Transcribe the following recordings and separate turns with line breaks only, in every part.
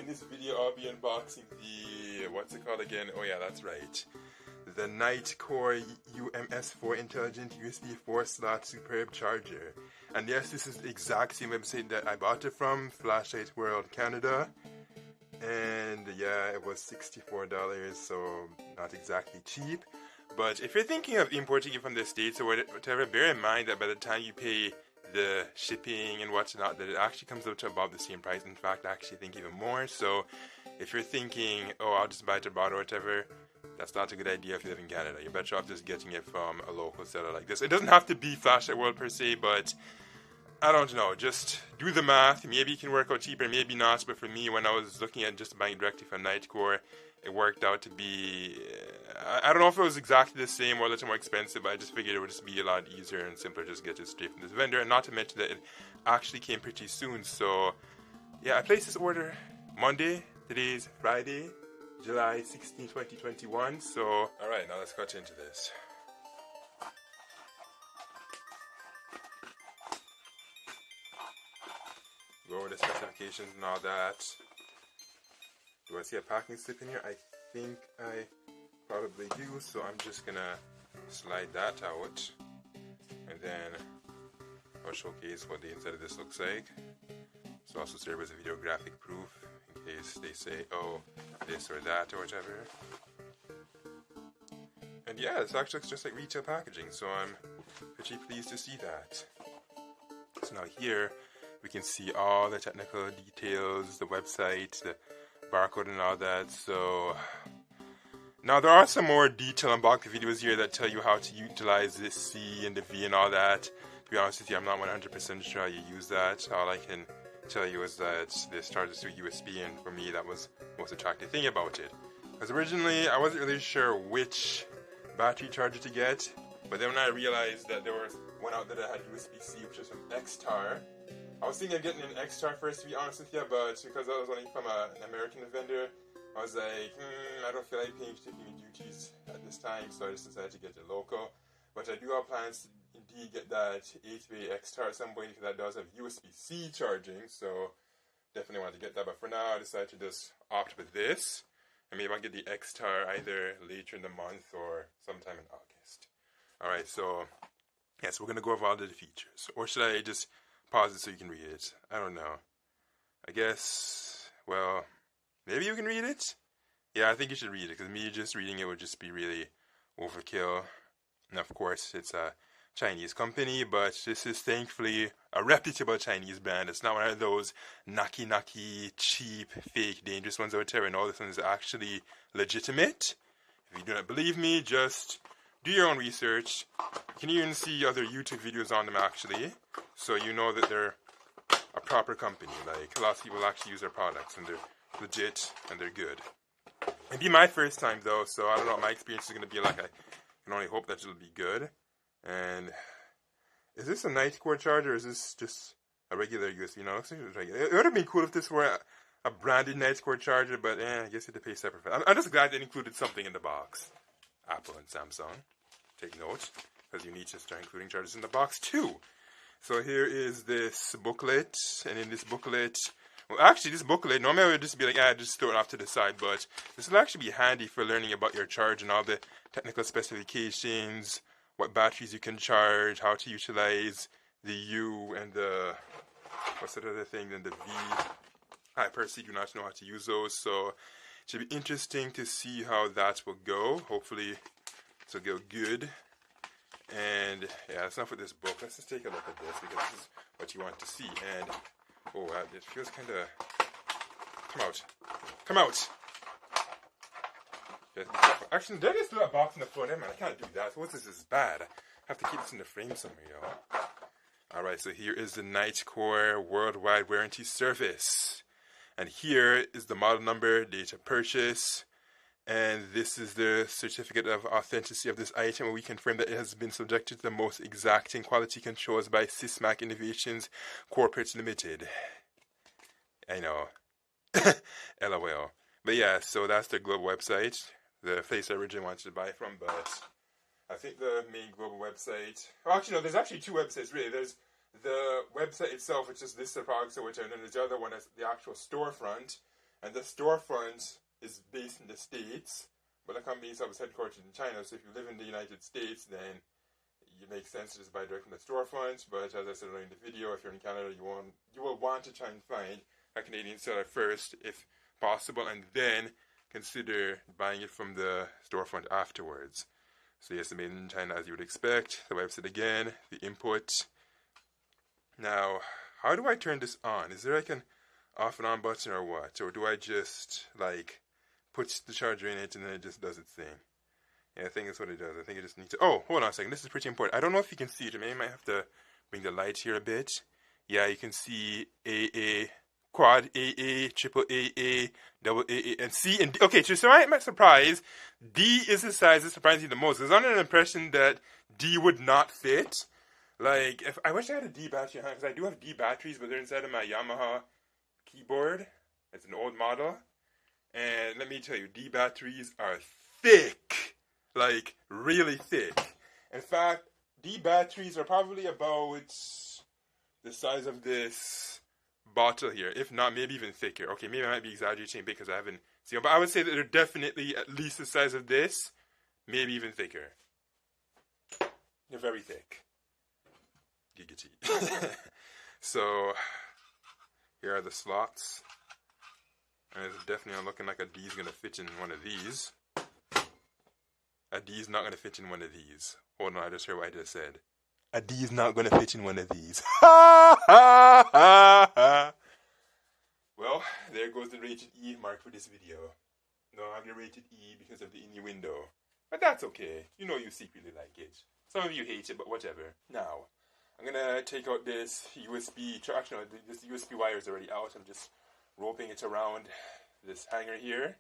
in this video I'll be unboxing the, what's it called again? Oh yeah, that's right. The Nitecore UMS4 Intelligent USB 4-slot Superb Charger. And yes, this is the exact same website that I bought it from, Flashlight World Canada. And yeah, it was $64, so not exactly cheap. But if you're thinking of importing it from the States or whatever, bear in mind that by the time you pay the shipping and whatnot, that it actually comes up to about the same price. In fact, I actually think even more. So if you're thinking, oh, I'll just buy it abroad or whatever, that's not a good idea if you live in Canada. You're better off just getting it from a local seller like this. It doesn't have to be Flashlight World per se, but I don't know, just do the math. Maybe it can work out cheaper, maybe not. But for me, when I was looking at just buying directly from Nitecore, it worked out to be, I don't know if it was exactly the same or a little more expensive, but I just figured it would just be a lot easier and simpler just get it straight from this vendor. And not to mention that it actually came pretty soon. So yeah, I placed this order Monday. Today's Friday, July 16, 2021. So alright, now let's cut into this. Go over the specifications and all that. Do I see a packing slip in here? I think I probably do, so I'm just gonna slide that out, and then I'll showcase what the inside of this looks like. So also serve as a videographic proof in case they say, oh, this or that or whatever. And yeah, this actually looks just like retail packaging, so I'm pretty pleased to see that. So now here we can see all the technical details, the website, the barcode and all that. So now there are some more detailed unboxing videos here that tell you how to utilize this C and the V and all that. To be honest with you, I'm not 100% sure how you use that. All I can tell you is that this charges through USB, and for me that was the most attractive thing about it. Because originally I wasn't really sure which battery charger to get, but then when I realized that there was one out there that had USB-C, which is from X-Tar, I was thinking of getting an X-Tar first, to be honest with you, but because I was only from an American vendor, I was like, I don't feel like paying shipping duties at this time, so I just decided to get it local. But I do have plans to indeed get that 8-way X-Tar at some point, because that does have USB-C charging, so definitely want to get that. But for now, I decided to just opt with this, and maybe I'll get the X-Tar either later in the month or sometime in August. Alright, so yeah, so we're going to go over all the features. Or should I just pause it so you can read it? I don't know. I guess, well, maybe you can read it? Yeah, I think you should read it, because me just reading it would just be really overkill. And of course, it's a Chinese company, but this is thankfully a reputable Chinese brand. It's not one of those knocky, cheap, fake, dangerous ones out there, and all this one is actually legitimate. If you do not believe me, just do your own research. You can even see other YouTube videos on them actually, so you know that they're a proper company. Like, a lot of people actually use their products and they're legit and they're good. It'd be my first time though, so I don't know what my experience is going to be like. I can only hope that it'll be good. And is this a Nitecore charger or is this just a regular USB? No, it looks like it's regular. It would have been cool if this were a branded Nitecore charger, but I guess you have to pay separate for it. I'm just glad they included something in the box. Apple and Samsung, take note, because you need to start including chargers in the box too. So here is this booklet, and in this booklet, well actually this booklet, normally I would just be like, just throw it off to the side, but this will actually be handy for learning about your charge and all the technical specifications, what batteries you can charge, how to utilize the U and the, what's that other thing, then the V. I personally do not know how to use those, so it should be interesting to see how that will go. Hopefully this will go good. And yeah, that's enough with this book. Let's just take a look at this, because this is what you want to see. And oh, it feels kind of, come out. Actually, there is still a box in the floor there, man. I can't do that. What's this? This is bad. I have to keep this in the frame somewhere, yo. Alright, so here is the Nitecore Worldwide Warranty Service. And here is the model number, date of purchase. And this is the certificate of authenticity of this item, where we confirm that it has been subjected to the most exacting quality controls by Sysmac Innovations Corporate Limited. I know. LOL. But yeah, so that's their global website. The place I originally wanted to buy from, but I think the main global website... Well, actually, no, there's actually two websites, really. There's the website itself, which just lists the products or whichever, and then there's the other one that's the actual storefront. And the storefront is based in the States, but the company is headquartered in China. So if you live in the United States, then it makes sense to just buy direct from the storefront. But as I said earlier in the video, if you're in Canada, you will want to try and find a Canadian seller first, if possible, and then consider buying it from the storefront afterwards. So yes, made in China as you would expect. The website again, the input. Now, how do I turn this on? Is there like an off and on button or what? Or do I just like put the charger in it and then it just does its thing? Yeah, I think that's what it does. I think it just needs to... Oh, hold on a second. This is pretty important. I don't know if you can see it. Maybe I might have to bring the light here a bit. Yeah, you can see AA, quad AA, triple AA, double AA, and C and D. Okay, so my surprise, D is the size that surprised me the most. I was under an impression that D would not fit. Like, I wish I had a D battery, because I do have D batteries, but they're inside of my Yamaha keyboard. It's an old model. And let me tell you, D batteries are thick. Like, really thick. In fact, D batteries are probably about the size of this bottle here. If not, maybe even thicker. Okay, maybe I might be exaggerating because I haven't seen them. But I would say that they're definitely at least the size of this. Maybe even thicker. They're very thick. Giggity. So, here are the slots. And it's definitely not looking like a D is going to fit in one of these. A D is not going to fit in one of these. Hold on, I just heard what I just said. A D is not going to fit in one of these. Ha ha ha ha. Well, there goes the rated E mark for this video. No, I'm going to rated E because of the innuendo. But that's okay. You know you secretly like it. Some of you hate it, but whatever. Now, I'm going to take out this USB, actually no, this USB wire is already out. I'm just roping it around this hanger here.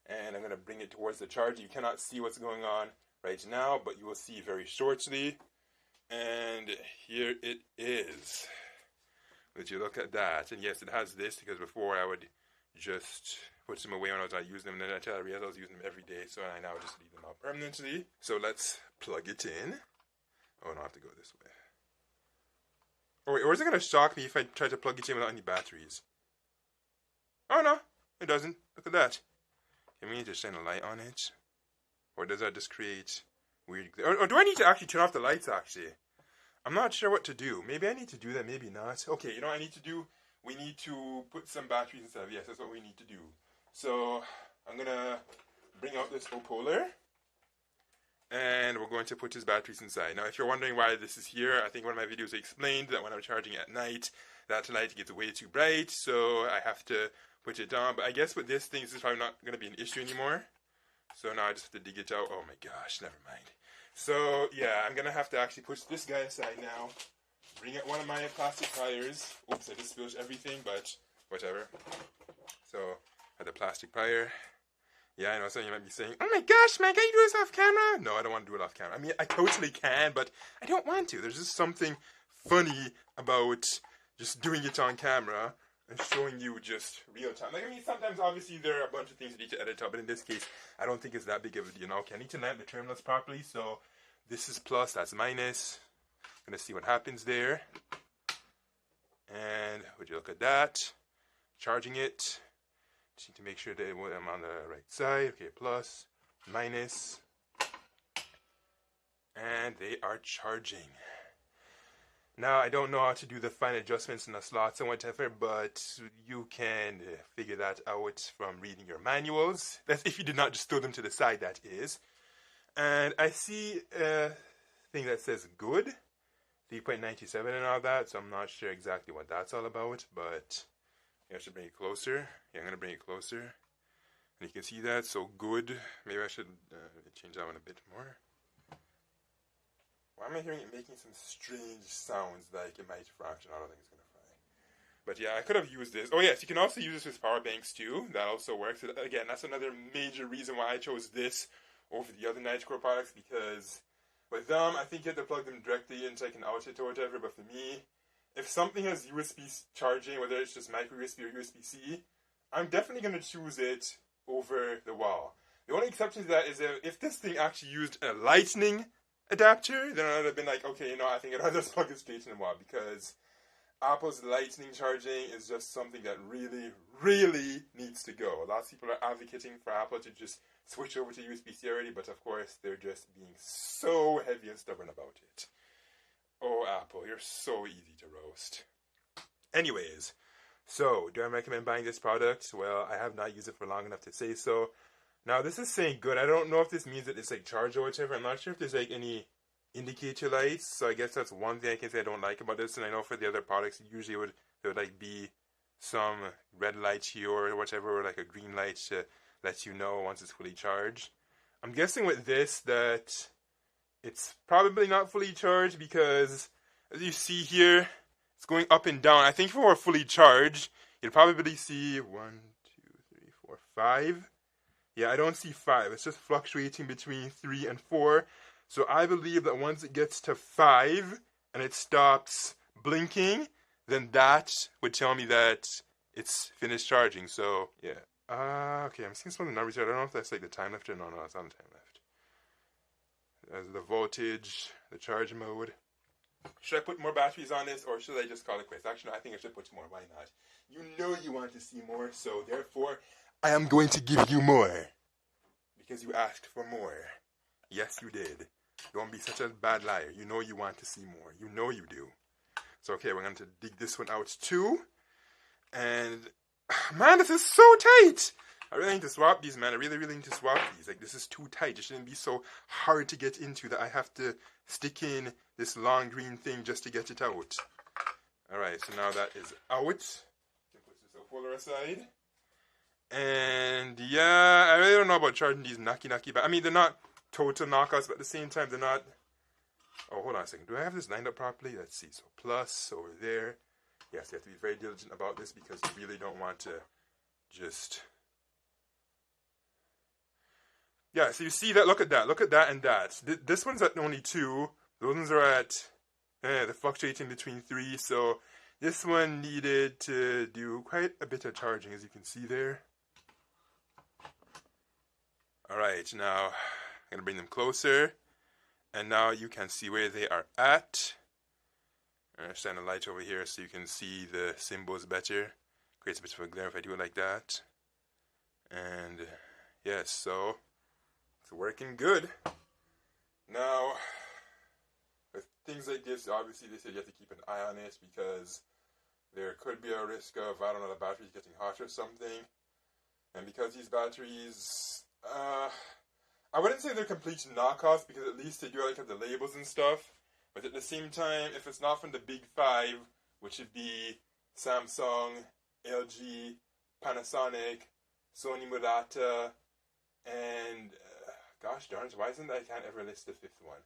And I'm going to bring it towards the charger. You cannot see what's going on right now, but you will see very shortly. And here it is. Would you look at that? And yes, it has this, because before I would just put them away when I was not using them. And then I realized I was using them every day, so I now just leave them out permanently. So let's plug it in. Oh, no, I have to go this way. Oh, wait, or is it going to shock me if I try to plug it in without any batteries? Oh, no, it doesn't. Look at that. Can we need to shine a light on it? Or does that just create weird... Or do I need to actually turn off the lights, actually? I'm not sure what to do. Maybe I need to do that, maybe not. Okay, you know what I need to do? We need to put some batteries inside. Yes, that's what we need to do. So, I'm going to bring out this opolar. And we're going to put his batteries inside. Now, if you're wondering why this is here, I think one of my videos I explained that when I'm charging at night, that light gets way too bright, so I have to put it on. But I guess with this thing, this is probably not going to be an issue anymore. So now I just have to dig it out. Oh my gosh, never mind. So, yeah, I'm going to have to actually push this guy aside now. Bring out one of my plastic pliers. Oops, I just spilled everything, but whatever. So, I have the plastic plier. Yeah, I know some of you might be saying, oh my gosh, man, can you do this off camera? No, I don't want to do it off camera. I mean, I totally can, but I don't want to. There's just something funny about just doing it on camera and showing you just real time. Like, I mean, sometimes, obviously, there are a bunch of things you need to edit out, but in this case, I don't think it's that big of a deal. Now, okay, I need to line the terminals properly, so this is plus, that's minus. I'm going to see what happens there. And would you look at that? Charging it. Just need to make sure that I'm on the right side. Okay, plus, minus. And they are charging. Now, I don't know how to do the fine adjustments in the slots and whatever, but you can figure that out from reading your manuals. That's if you did not just throw them to the side, that is. And I see a thing that says good, 3.97 and all that, so I'm not sure exactly what that's all about, but I should bring it closer. Yeah, I'm going to bring it closer. And you can see that, so good. Maybe I should change that one a bit more. Why am I hearing it making some strange sounds like it might fraction? I don't think it's going to fry. But yeah, I could have used this. Oh yes, you can also use this with power banks too. That also works. Again, that's another major reason why I chose this over the other Nitecore products, because with them, I think you have to plug them directly into like an outlet or whatever. But for me, if something has USB charging, whether it's just micro USB or USB-C, I'm definitely going to choose it over the wall. The only exception to that is if this thing actually used a lightning adapter, then I would have been like, okay, you know, I think I'd just plug it straight in the wall, because Apple's lightning charging is just something that really, really needs to go. Lots of people are advocating for Apple to just switch over to USB-C already, but of course they're just being so heavy and stubborn about it. Oh, Apple, you're so easy to roast. Anyways, so do I recommend buying this product? Well, I have not used it for long enough to say so. Now, this is saying good. I don't know if this means that it's like charged or whatever. I'm not sure if there's like any indicator lights. So I guess that's one thing I can say I don't like about this. And I know for the other products, usually there would like be some red light here or whatever, or like a green light to let you know once it's fully charged. I'm guessing with this that it's probably not fully charged because, as you see here, it's going up and down. I think if it were fully charged, you'd probably see 1, 2, 3, 4, 5. Yeah, I don't see 5. It's just fluctuating between 3 and 4. So I believe that once it gets to 5 and it stops blinking, then that would tell me that it's finished charging. So, yeah. Okay, I'm seeing some of the numbers here. I don't know if that's like the time left or no, it's not the time left. As the voltage, the charge mode. Should I put more batteries on this or should I just call it quits? Actually, no, I think I should put more. Why not? You know you want to see more, so therefore, I am going to give you more. Because you asked for more. Yes, you did. Don't be such a bad liar. You know you want to see more. You know you do. So, okay, we're going to dig this one out too. And, man, this is so tight. I really need to swap these, man. I really, really need to swap these. Like, this is too tight. It shouldn't be so hard to get into that I have to stick in this long green thing just to get it out. Alright, so now that is out. You can put this folder aside. And, yeah, I really don't know about charging these knocky, but I mean, they're not total knockouts, but at the same time, they're not... Oh, hold on a second. Do I have this lined up properly? Let's see. So, plus over there. Yes, you have to be very diligent about this because you really don't want to just... Yeah, so you see that, look at that and that. This one's at only 2. Those ones are at, they're fluctuating between 3. So this one needed to do quite a bit of charging, as you can see there. Alright, now I'm going to bring them closer. And now you can see where they are at. I'm going to shine a light over here so you can see the symbols better. Creates a bit of a glare if I do it like that. And yes, so it's working good. Now, with things like this, obviously they said you have to keep an eye on it because there could be a risk of, I don't know, the batteries getting hot or something. And because these batteries, I wouldn't say they're complete knockoffs because at least they do like have the labels and stuff. But at the same time, if it's not from the big 5, which would be Samsung, LG, Panasonic, Sony Murata, and gosh darn it, why isn't I can't ever list the 5th one?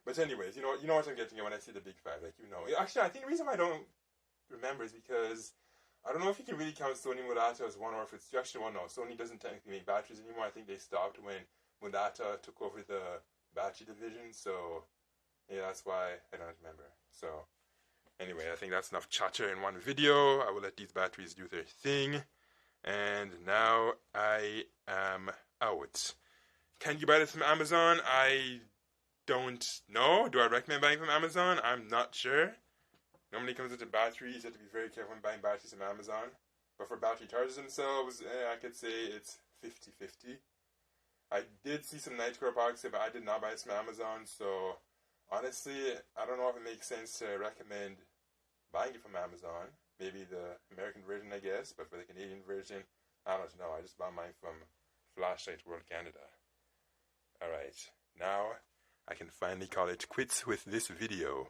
But anyways, you know what I'm getting at when I say the big 5, like you know. Actually, I think the reason why I don't remember is because I don't know if you can really count Sony Murata as one or if it's actually one. No, Sony doesn't technically make batteries anymore. I think they stopped when Murata took over the battery division. So yeah, that's why I don't remember. So anyway, I think that's enough chatter in one video. I will let these batteries do their thing. And now I am out. Can you buy this from Amazon? I don't know. Do I recommend buying from Amazon? I'm not sure. Normally it comes with the batteries. You have to be very careful when buying batteries from Amazon. But for battery chargers themselves, I could say it's 50-50. I did see some Nitecore products, but I did not buy this from Amazon. So honestly, I don't know if it makes sense to recommend buying it from Amazon. Maybe the American version, I guess. But for the Canadian version, I don't know. I just bought mine from Flashlight World Canada. Alright, now I can finally call it quits with this video.